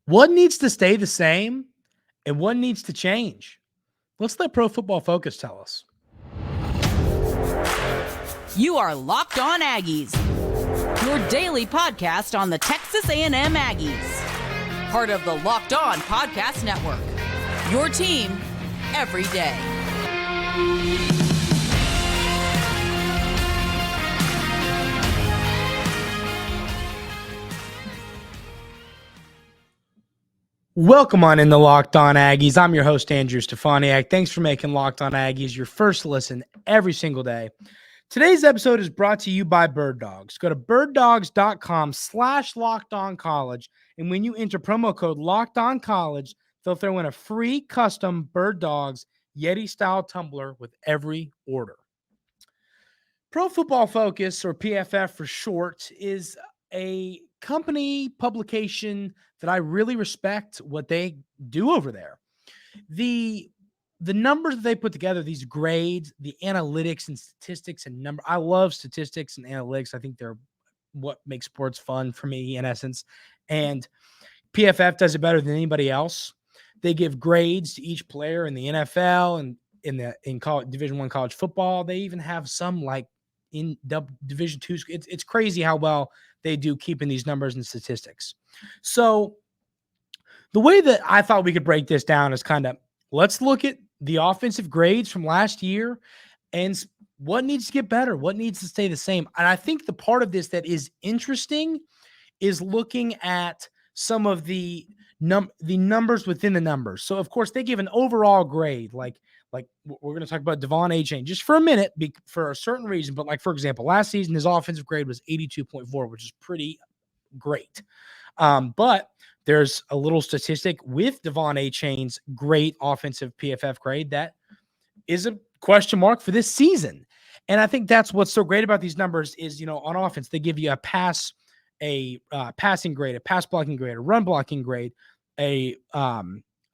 What needs to stay the same and what needs to change? Let's let Pro Football Focus tell us. You are Locked On Aggies, your daily podcast on the Texas A&M Aggies. Part of the Locked On Podcast Network, your team every day. Welcome on in the Locked On Aggies. I'm your host, Andrew Stefaniak. Thanks for making Locked On Aggies your first listen every single day. Today's episode is brought to you by Bird Dogs. Go to birddogs.com/LockedOnCollege, and when you enter promo code LockedOnCollege, they'll throw in a free custom Bird Dogs Yeti-style tumbler with every order. Pro Football Focus, or PFF for short, is a company publication that I really respect what they do over there. The numbers that they put together, these grades, the analytics and statistics and number. I love statistics and analytics. I think they're what makes sports fun for me in essence. And PFF does it better than anybody else. They give grades to each player in the NFL and in college, Division I college football. They even have some like in Division II. It's crazy how well they do keeping these numbers and statistics. So the way that I thought we could break this down is kind of, let's look at the offensive grades from last year and what needs to get better, what needs to stay the same. And I think the part of this that is interesting is looking at some of the numbers within the numbers. So of course they give an overall grade, like we're going to talk about Devon Achane just for a minute for a certain reason. But like, for example, last season, his offensive grade was 82.4, which is pretty great. But there's a little statistic with Devon Achane's great offensive PFF grade that is a question mark for this season. And I think that's what's so great about these numbers is, on offense, they give you a passing grade, a pass blocking grade, a run blocking grade, a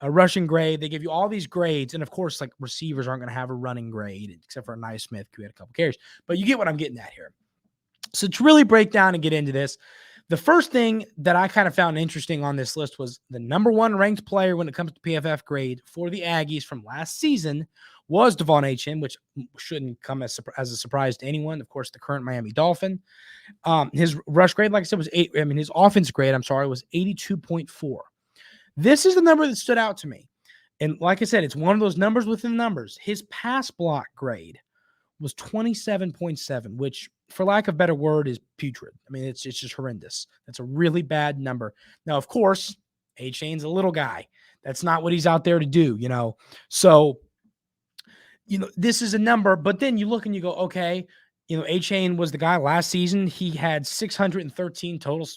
rushing grade. They give you all these grades. And of course, like receivers aren't going to have a running grade except for Ainias Smith, who had a couple carries, but you get what I'm getting at here. So to really break down and get into this, the first thing that I kind of found interesting on this list was the number one ranked player when it comes to PFF grade for the Aggies from last season was Devon Achane, which shouldn't come as a surprise to anyone. Of course, the current Miami Dolphin. His rush grade, like I said, was his offense grade, was 82.4. This is the number that stood out to me. And like I said, it's one of those numbers within numbers. His pass block grade was 27.7, which, for lack of a better word, is putrid. I mean, it's just horrendous. That's a really bad number. Now, of course, Achane's a little guy. That's not what he's out there to do, So, this is a number, but then you look and you go, okay, Achane was the guy last season. He had 613 total,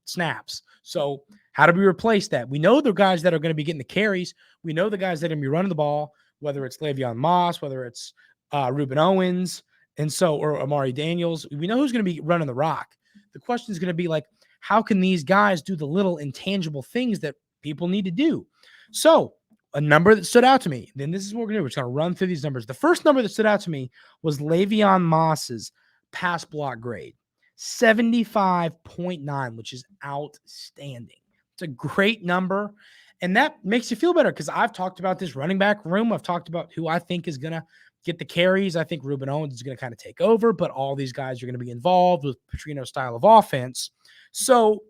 snaps. So how do we replace that? We know the guys that are going to be getting the carries. We know the guys that are going to be running the ball, whether it's Le'Veon Moss, whether it's Ruben Owens, or Amari Daniels. We know who's going to be running the rock. The question is going to be like, how can these guys do the little intangible things that people need to do? So a number that stood out to me, then this is what we're going to do. We're just going to run through these numbers. The first number that stood out to me was Le'Veon Moss's pass block grade, 75.9, which is outstanding. It's a great number. And that makes you feel better because I've talked about this running back room. I've talked about who I think is going to get the carries. I think Ruben Owens is going to kind of take over, but all these guys are going to be involved with Petrino's style of offense. So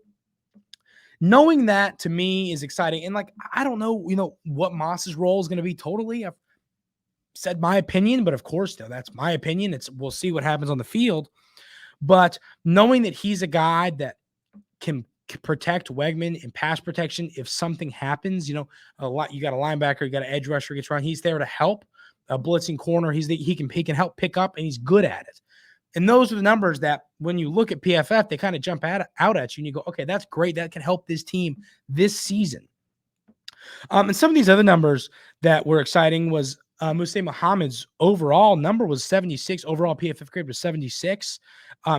knowing that to me is exciting. And I don't know, what Moss's role is going to be totally. I've said my opinion, but of course, that's my opinion. We'll see what happens on the field. But knowing that he's a guy that can protect Wegman in pass protection if something happens, you got a linebacker, you got an edge rusher gets run. He's there to help a blitzing corner. He can help pick up, and he's good at it. And those are the numbers that when you look at PFF, they kind of jump out at you and you go, okay, that's great. That can help this team this season. And some of these other numbers that were exciting was Musa Muhammad's overall number was 76. Overall PFF grade was 76.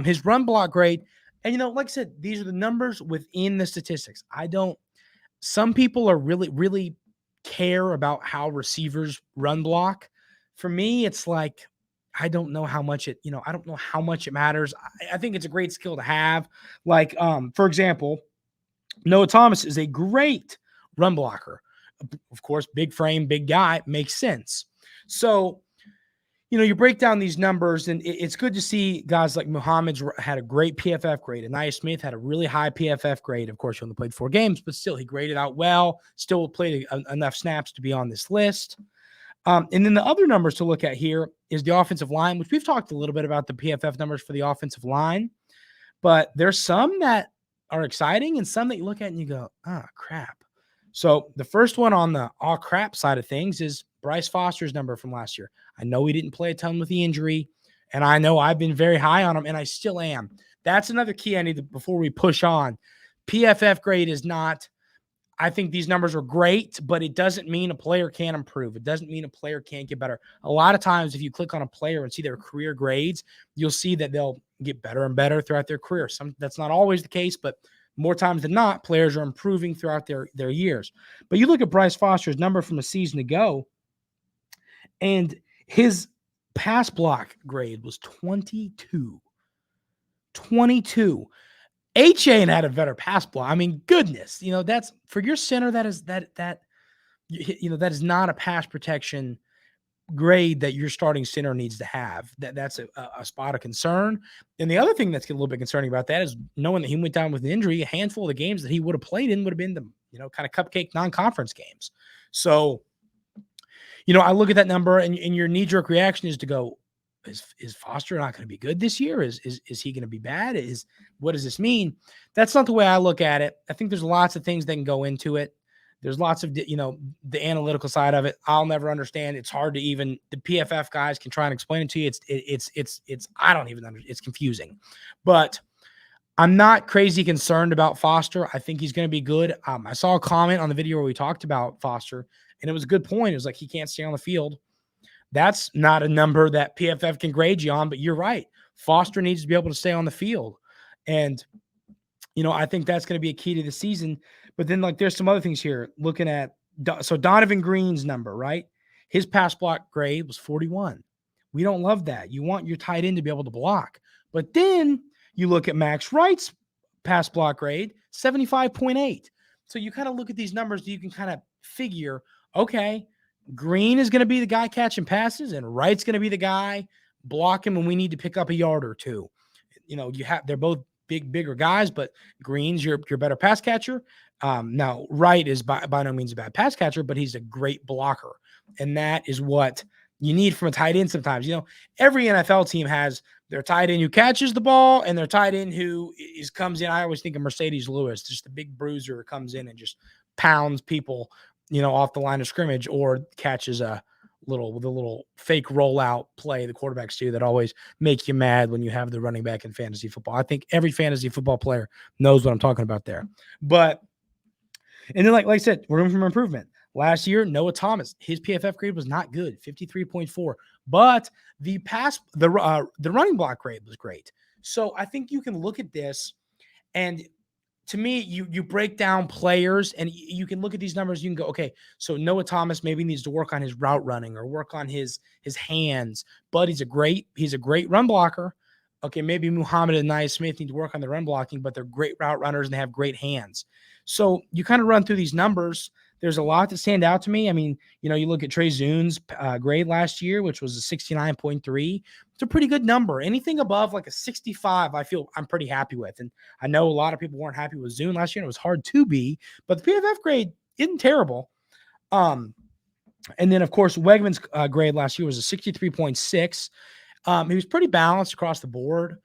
His run block grade, and like I said, these are the numbers within the statistics. Some people are really, really care about how receivers run block. For me, it's like, I don't know how much it matters. I think it's a great skill to have. For example, Noah Thomas is a great run blocker. Of course, big frame, big guy, makes sense. So, you break down these numbers, and it's good to see guys like Muhammad's had a great PFF grade. Ainias Smith had a really high PFF grade. Of course, he only played 4 games, but still, he graded out well, still played enough snaps to be on this list. And then the other numbers to look at here is the offensive line, which we've talked a little bit about the PFF numbers for the offensive line, but there's some that are exciting and some that you look at and you go, crap. So the first one on the crap side of things is Bryce Foster's number from last year. I know he didn't play a ton with the injury, and I know I've been very high on him, and I still am. That's another key I need to, before we push on. PFF grade is not, I think these numbers are great, but it doesn't mean a player can't improve. It doesn't mean a player can't get better. A lot of times, if you click on a player and see their career grades, you'll see that they'll get better and better throughout their career. That's not always the case, but more times than not, players are improving throughout their years. But you look at Bryce Foster's number from a season ago, and his pass block grade was 22. 22. HA had a better pass block. I mean, goodness, that's for your center. That is that is not a pass protection grade that your starting center needs to have. That's a spot of concern. And the other thing that's a little bit concerning about that is knowing that he went down with an injury. A handful of the games that he would have played in would have been the kind of cupcake non-conference games. So, I look at that number, and your knee-jerk reaction is to go, is Foster not going to be good this year? Is he going to be bad? What does this mean? That's not the way I look at it. I think there's lots of things that can go into it. There's lots of, the analytical side of it. I'll never understand. It's hard to even, the PFF guys can try and explain it to you. It's I don't even understand. It's confusing, but I'm not crazy concerned about Foster. I think he's going to be good. I saw a comment on the video where we talked about Foster, and it was a good point. It was like, he can't stay on the field. That's not a number that PFF can grade you on, but you're right. Foster needs to be able to stay on the field. And, I think that's going to be a key to the season. But then, there's some other things here. Looking at, so Donovan Green's number, right? His pass block grade was 41. We don't love that. You want your tight end to be able to block. But then you look at Max Wright's pass block grade, 75.8. So you kind of look at these numbers, you can kind of figure, okay, Green is going to be the guy catching passes, and Wright's going to be the guy blocking when we need to pick up a yard or two. They're both bigger guys, but Green's your better pass catcher. Now Wright is by no means a bad pass catcher, but he's a great blocker, and that is what you need from a tight end. Sometimes, every NFL team has their tight end who catches the ball and their tight end who comes in. I always think of Mercedes Lewis, just a big bruiser who comes in and just pounds people, off the line of scrimmage, or catches the little fake rollout play the quarterbacks do that always make you mad when you have the running back in fantasy football. I think every fantasy football player knows what I'm talking about there. But, and then like I said, room for improvement. Last year, Noah Thomas, his PFF grade was not good, 53.4, but the running block grade was great. So I think you can look at this, and to me, you break down players, and you can look at these numbers. You can go, okay, so Noah Thomas maybe needs to work on his route running or work on his hands, but he's a great run blocker. Okay, maybe Muhammad and Ainias Smith need to work on their run blocking, but they're great route runners and they have great hands. So you kind of run through these numbers. There's a lot that stand out to me. I mean, you look at Trey Zune's grade last year, which was a 69.3. It's a pretty good number. Anything above like a 65, I feel I'm pretty happy with. And I know a lot of people weren't happy with Zune last year, and it was hard to be, but the PFF grade isn't terrible. And then, of course, Wegman's grade last year was a 63.6. He was pretty balanced across the board.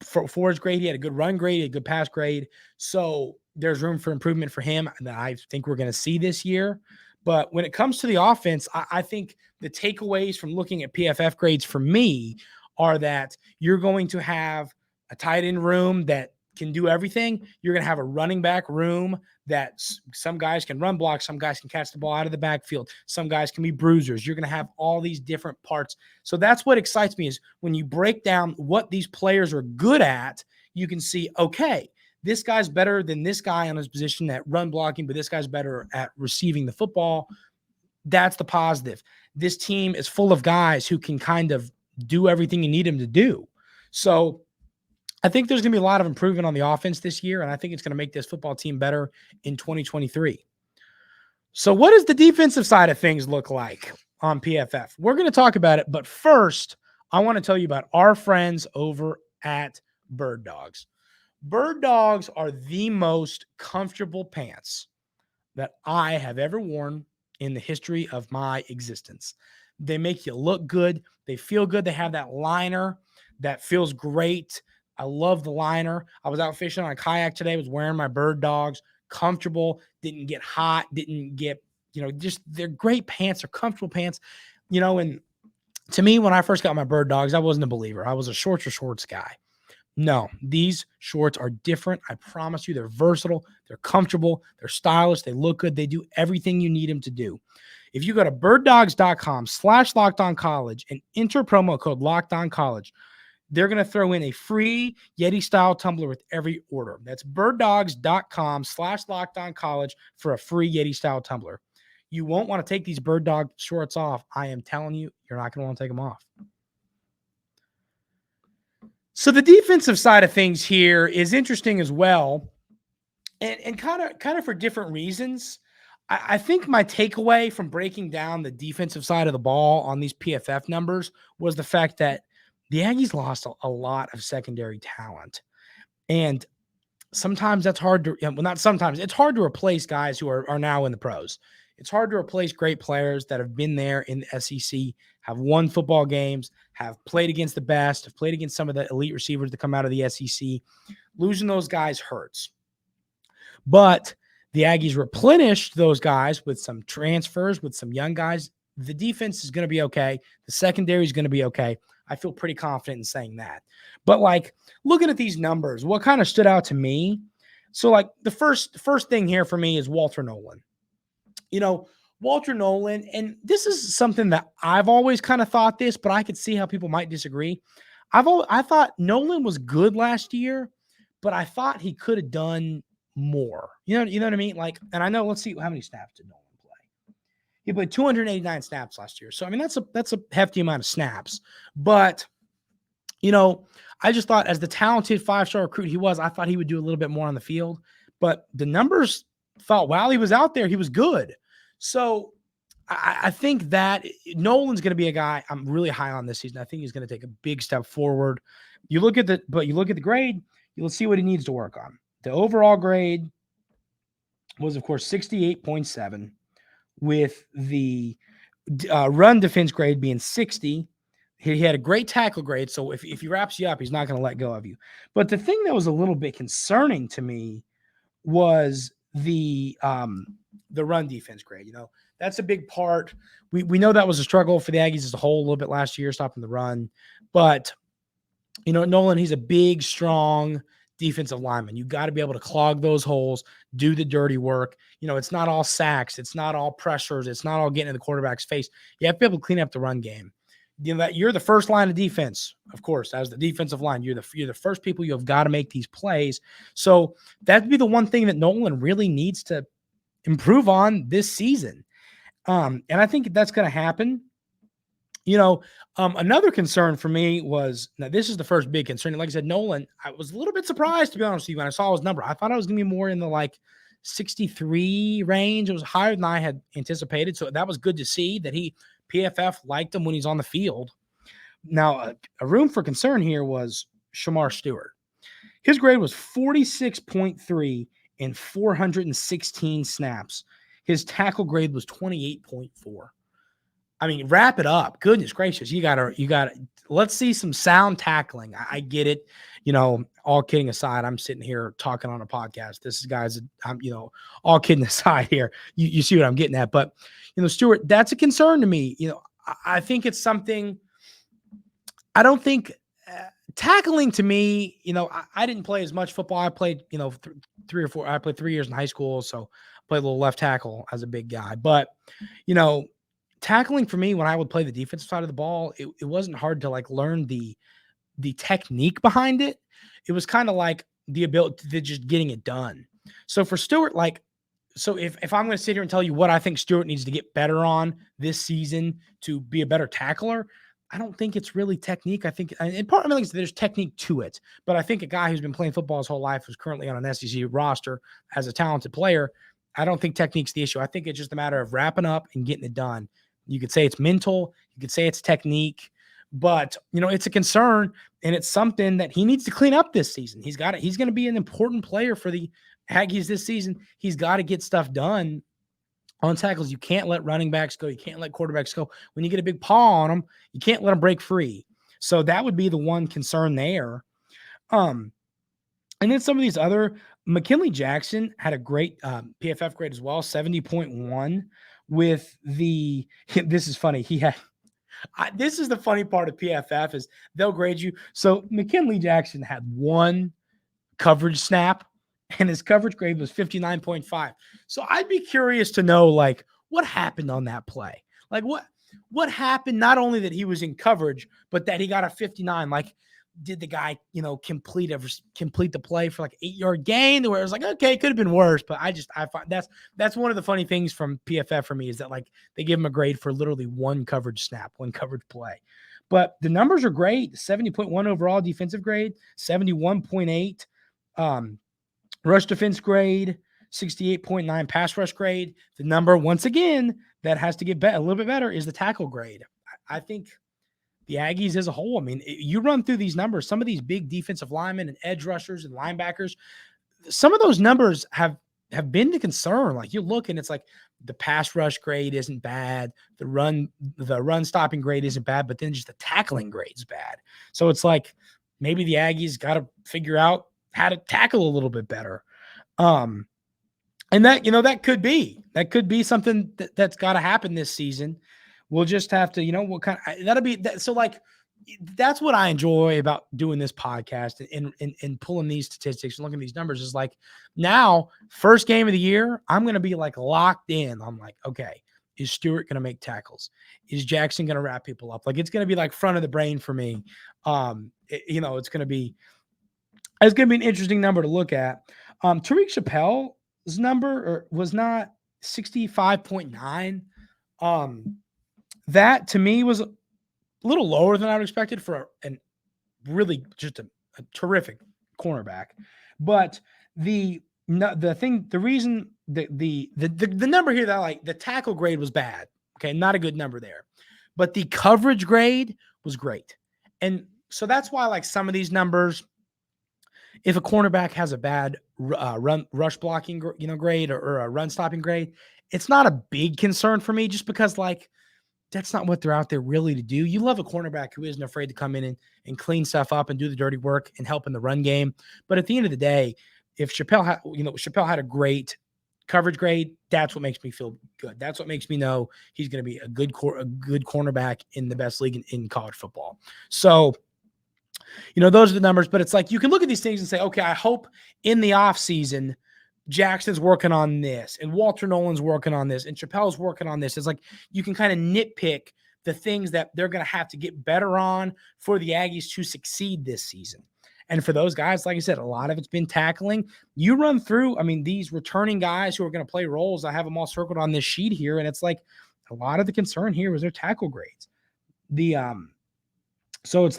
For his grade, he had a good run grade, a good pass grade. So there's room for improvement for him that I think we're going to see this year. But when it comes to the offense, I think the takeaways from looking at PFF grades for me are that you're going to have a tight end room that can do everything. You're going to have a running back room that some guys can run block, some guys can catch the ball out of the backfield, some guys can be bruisers. You're going to have all these different parts. So that's what excites me, is when you break down what these players are good at, you can see, okay, this guy's better than this guy on his position at run blocking, but this guy's better at receiving the football. That's the positive. This team is full of guys who can kind of do everything you need them to do. So I think there's going to be a lot of improvement on the offense this year, and I think it's going to make this football team better in 2023. So what does the defensive side of things look like on PFF? We're going to talk about it, but first, I want to tell you about our friends over at Bird Dogs. Bird Dogs are the most comfortable pants that I have ever worn in the history of my existence. They make you look good. They feel good. They have that liner that feels great. I love the liner. I was out fishing on a kayak today, was wearing my Bird Dogs, comfortable, didn't get hot, didn't get, just they're great pants. They're comfortable pants, and to me, when I first got my Bird Dogs, I wasn't a believer. I was a shorts guy. No, these shorts are different. I promise you, they're versatile, they're comfortable, they're stylish, they look good, they do everything you need them to do. If you go to birddogs.com/lockedoncollege and enter promo code lockedoncollege, they're going to throw in a free Yeti style tumbler with every order. That's birddogs.com/lockedoncollege for a free Yeti style tumbler. You won't want to take these Bird Dog shorts off. I am telling you, you're not going to want to take them off. So the defensive side of things here is interesting as well, and kind of for different reasons. I think my takeaway from breaking down the defensive side of the ball on these PFF numbers was the fact that the Aggies lost a lot of secondary talent, and sometimes that's hard to. Well, not sometimes. It's hard to replace guys who are now in the pros. It's hard to replace great players that have been there in the SEC, have won football games, have played against the best, have played against some of the elite receivers that come out of the SEC. Losing those guys hurts. But the Aggies replenished those guys with some transfers, with some young guys. The defense is going to be okay. The secondary is going to be okay. I feel pretty confident in saying that. But looking at these numbers, what kind of stood out to me? So the first thing here for me is Walter Nolan. Walter Nolan, and this is something that I've always kind of thought this, but I could see how people might disagree. I thought Nolan was good last year, but I thought he could have done more. You know what I mean? And I know, let's see, how many snaps did Nolan play? He played 289 snaps last year. So, I mean, that's a hefty amount of snaps. But, I just thought as the talented five-star recruit he was, I thought he would do a little bit more on the field. But the numbers thought while he was out there, he was good. So I think that Nolan's going to be a guy I'm really high on this season. I think he's going to take a big step forward. You look at the grade, you'll see what he needs to work on. The overall grade was, of course, 68.7, with the run defense grade being 60. He had a great tackle grade, so if he wraps you up, he's not going to let go of you. But the thing that was a little bit concerning to me was the run defense grade. That's a big part. We know that was a struggle for the Aggies as a whole a little bit last year, stopping the run. But, Nolan, he's a big, strong defensive lineman. You got to be able to clog those holes, do the dirty work. It's not all sacks. It's not all pressures. It's not all getting in the quarterback's face. You have to be able to clean up the run game. That you're the first line of defense, of course, as the defensive line. You're the first people you have got to make these plays. So that'd be the one thing that Nolan really needs to improve on this season. And I think that's going to happen. Another concern for me was, now this is the first big concern. Like I said, Nolan, I was a little bit surprised, to be honest with you, when I saw his number. I thought I was going to be more in the 63 range. It was higher than I had anticipated. So that was good to see that PFF liked him when he's on the field. Now, a room for concern here was Shemar Stewart. His grade was 46.3 in 416 snaps. His tackle grade was 28.4. I mean, wrap it up. Goodness gracious. You gotta, let's see some sound tackling. I get it. All kidding aside, I'm sitting here talking on a podcast. This is guys, all kidding aside here. You see what I'm getting at. But, Stewart, that's a concern to me. I think it's something, I don't think tackling to me, I didn't play as much football. I played, 3 or 4, I played 3 years in high school. So I played a little left tackle as a big guy, but, tackling for me, when I would play the defensive side of the ball, it wasn't hard to learn the technique behind it. It was kind of like the ability to just getting it done. So for Stewart, so if I'm going to sit here and tell you what I think Stewart needs to get better on this season to be a better tackler, I don't think it's really technique. I think, and part of me, there's technique to it, but I think a guy who's been playing football his whole life, who's currently on an SEC roster as a talented player, I don't think technique's the issue. I think it's just a matter of wrapping up and getting it done. You could say it's mental, you could say it's technique, but it's a concern, and it's something that he needs to clean up this season. He's going to be an important player for the Aggies this season. He's got to get stuff done on tackles. You can't let running backs go. You can't let quarterbacks go. When you get a big paw on them, you can't let them break free. So that would be the one concern there. And then some of these other, McKinnley Jackson had a great PFF grade as well, 70.1 with this is funny. This is the funny part of PFF is they'll grade you. So McKinnley Jackson had one coverage snap, and his coverage grade was 59.5. So I'd be curious to know, what happened on that play? What happened? Not only that he was in coverage, but that he got a 59. Did the guy, complete the play for 8-yard gain, where it was okay, it could have been worse. But I find that's one of the funny things from PFF for me is that they give him a grade for literally one coverage snap, one coverage play. But the numbers are great. 70.1 overall defensive grade, 71.8 rush defense grade, 68.9 pass rush grade. The number, once again, that has to get a little bit better is the tackle grade. I think the Aggies as a whole, you run through these numbers, some of these big defensive linemen and edge rushers and linebackers, some of those numbers have been the concern. You look and it's the pass rush grade isn't bad. The run stopping grade isn't bad, but then just the tackling grade's bad. So it's maybe the Aggies got to figure out how to tackle a little bit better. And that, that could be something that's got to happen this season. We'll just have to, that'll be that. So that's what I enjoy about doing this podcast and pulling these statistics and looking at these numbers is now first game of the year, I'm going to be locked in. I'm okay, is Stewart going to make tackles? Is Jackson going to wrap people up? It's going to be front of the brain for me. It's going to be an interesting number to look at. Tariq Chappell's number was not 65.9. That to me was a little lower than I would expected for an really just a terrific cornerback. But the reason the number here that the tackle grade was bad. Okay, not a good number there. But the coverage grade was great. And so that's why some of these numbers, if a cornerback has a bad rush blocking grade or a run stopping grade, it's not a big concern for me just because that's not what they're out there really to do. You love a cornerback who isn't afraid to come in and clean stuff up and do the dirty work and help in the run game. But at the end of the day, if Chappell had a great coverage grade, that's what makes me feel good. That's what makes me know he's going to be a good cornerback in the best league in college football. So, those are the numbers, but it's you can look at these things and say, okay, I hope in the offseason Jackson's working on this and Walter Nolan's working on this and Chappell's working on this. It's you can kind of nitpick the things that they're going to have to get better on for the Aggies to succeed this season. And for those guys, like I said, a lot of it's been tackling. You run through, these returning guys who are going to play roles. I have them all circled on this sheet here. And it's a lot of the concern here was their tackle grades. So it's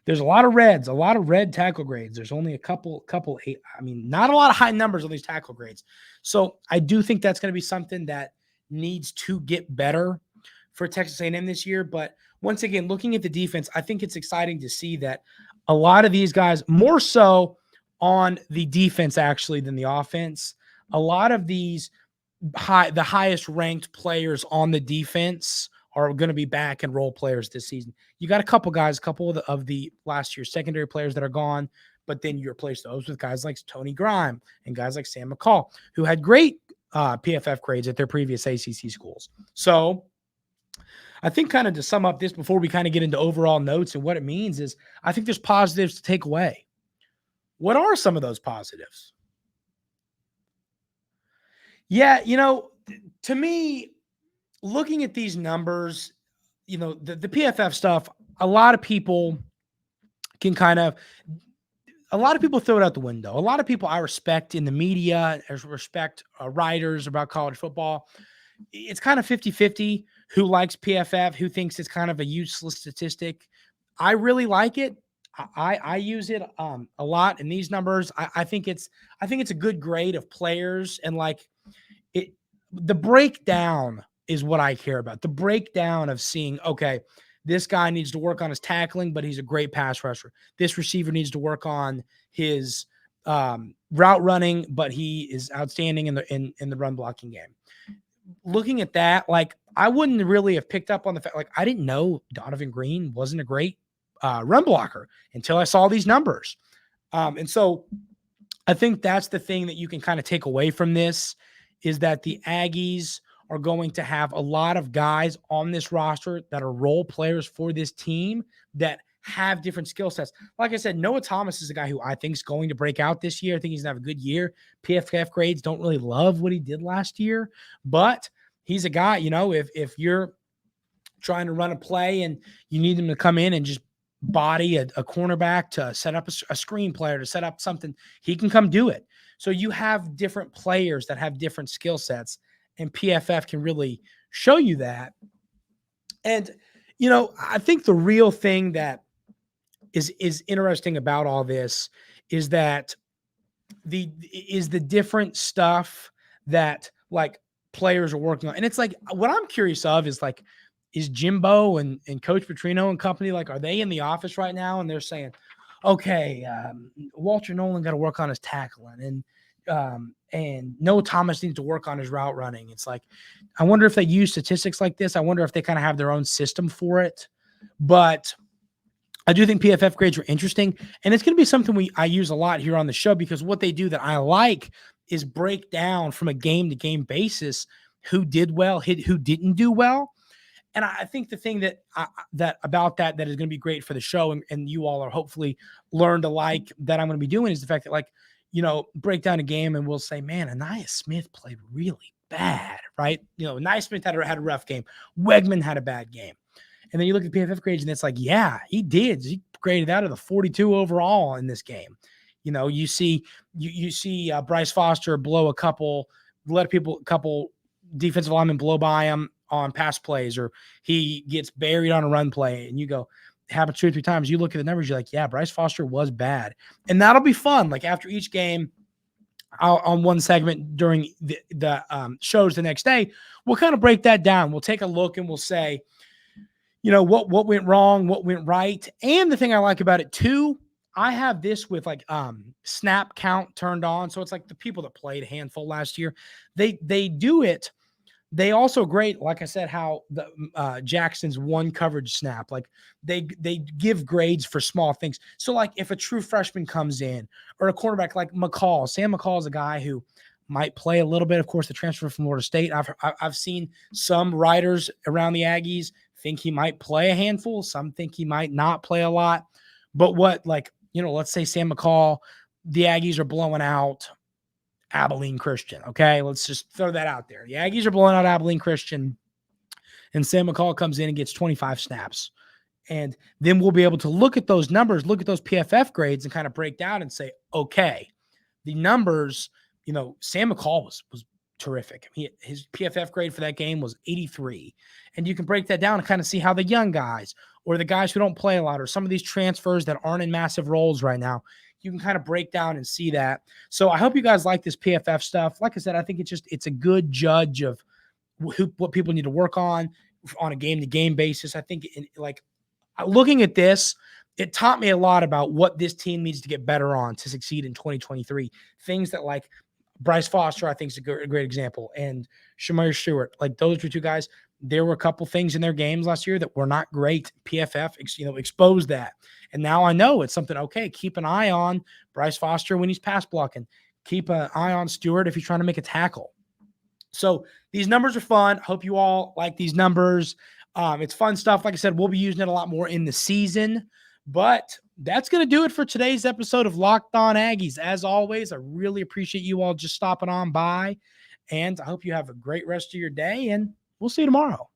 there's a lot of red tackle grades. There's only a couple eight. Not a lot of high numbers on these tackle grades. So I do think that's going to be something that needs to get better for Texas A&M this year. But once again, looking at the defense, I think it's exciting to see that a lot of these guys, more so on the defense actually than the offense, a lot of these the highest ranked players on the defense are going to be back and role players this season. You got a couple of the last year's secondary players that are gone, but then you replace those with guys like Tony Grime and guys like Sam McCall, who had great PFF grades at their previous ACC schools. So I think kind of to sum up this before we kind of get into overall notes and what it means is I think there's positives to take away. What are some of those positives? Yeah, to me, looking at these numbers, the PFF stuff, a lot of people throw it out the window. A lot of people I respect in the media, I respect writers about college football. It's kind of 50-50 who likes PFF, who thinks it's kind of a useless statistic. I really like it. I use it a lot in these numbers. I think it's a good grade of players, and like it, the breakdown is what I care about. The breakdown of seeing, okay, this guy needs to work on his tackling, but he's a great pass rusher. This receiver needs to work on his route running, but he is outstanding in the run blocking game. Looking at that, like I wouldn't really have picked up on the fact, like I didn't know Donovan Green wasn't a great run blocker until I saw these numbers. And so I think that's the thing that you can kind of take away from this, is that the Aggies are going to have a lot of guys on this roster that are role players for this team that have different skill sets. Like I said, Noah Thomas is a guy who I think is going to break out this year. I think he's going to have a good year. PFF grades don't really love what he did last year, but he's a guy, if you're trying to run a play and you need him to come in and just body a cornerback, to set up a screen player, to set up something, he can come do it. So you have different players that have different skill sets, and PFF can really show you that. And, I think the real thing that is interesting about all this is that the different stuff that like players are working on. And it's like, what I'm curious of is like, is Jimbo and Coach Petrino and company, like, are they in the office right now and they're saying, okay, Walter Nolan got to work on his tackling, and Noah Thomas needs to work on his route running. It's like, I wonder if they use statistics like this. I wonder if they kind of have their own system for it. But I do think PFF grades are interesting, and it's going to be something I use a lot here on the show, because what they do that I like is break down from a game-to-game basis who did well, who didn't do well. And I think the thing that about that is going to be great for the show, and you all are hopefully learn to like that I'm going to be doing, is the fact that, like, break down a game and we'll say, man, Ainias Smith played really bad, right? Ainias Smith had a rough game. Wegman had a bad game. And then you look at PFF grades and it's like, yeah, he did. He graded out of the 42 overall in this game. You see Bryce Foster blow a couple defensive linemen blow by him on pass plays, or he gets buried on a run play, and you go, it happens 2 or 3 times. You look at the numbers, you're like, yeah, Bryce Foster was bad. And that'll be fun. Like after each game, on one segment during the shows the next day, we'll kind of break that down. We'll take a look and we'll say, what went wrong, what went right. And the thing I like about it too, I have this with like snap count turned on. So it's like the people that played a handful last year, they do it. They also grade, like I said, how the Jackson's one coverage snap, like they give grades for small things. So like if a true freshman comes in, or a quarterback like McCall, Sam McCall is a guy who might play a little bit. Of course, the transfer from Florida State. I've seen some writers around the Aggies think he might play a handful. Some think he might not play a lot. But let's say Sam McCall, the Aggies are blowing out Abilene Christian. Okay, let's just throw that out there. The Aggies are blowing out Abilene Christian, and Sam McCall comes in and gets 25 snaps. And then we'll be able to look at those numbers, look at those PFF grades, and kind of break down and say, okay, the numbers, Sam McCall was terrific. His PFF grade for that game was 83. And you can break that down and kind of see how the young guys, or the guys who don't play a lot, or some of these transfers that aren't in massive roles right now, you can kind of break down and see that. So I hope you guys like this PFF stuff. Like I said, I think it's a good judge of what people need to work on a game-to-game basis. I think looking at this, it taught me a lot about what this team needs to get better on to succeed in 2023. Things that, like, Bryce Foster, I think, is a great example, and Shemar Stewart. Like, those are 2 guys. There were a couple things in their games last year that were not great. PFF, exposed that. And now I know it's something, okay, keep an eye on Bryce Foster when he's pass blocking. Keep an eye on Stewart if he's trying to make a tackle. So these numbers are fun. Hope you all like these numbers. It's fun stuff. Like I said, we'll be using it a lot more in the season. But that's going to do it for today's episode of Locked On Aggies. As always, I really appreciate you all just stopping on by. And I hope you have a great rest of your day, and we'll see you tomorrow.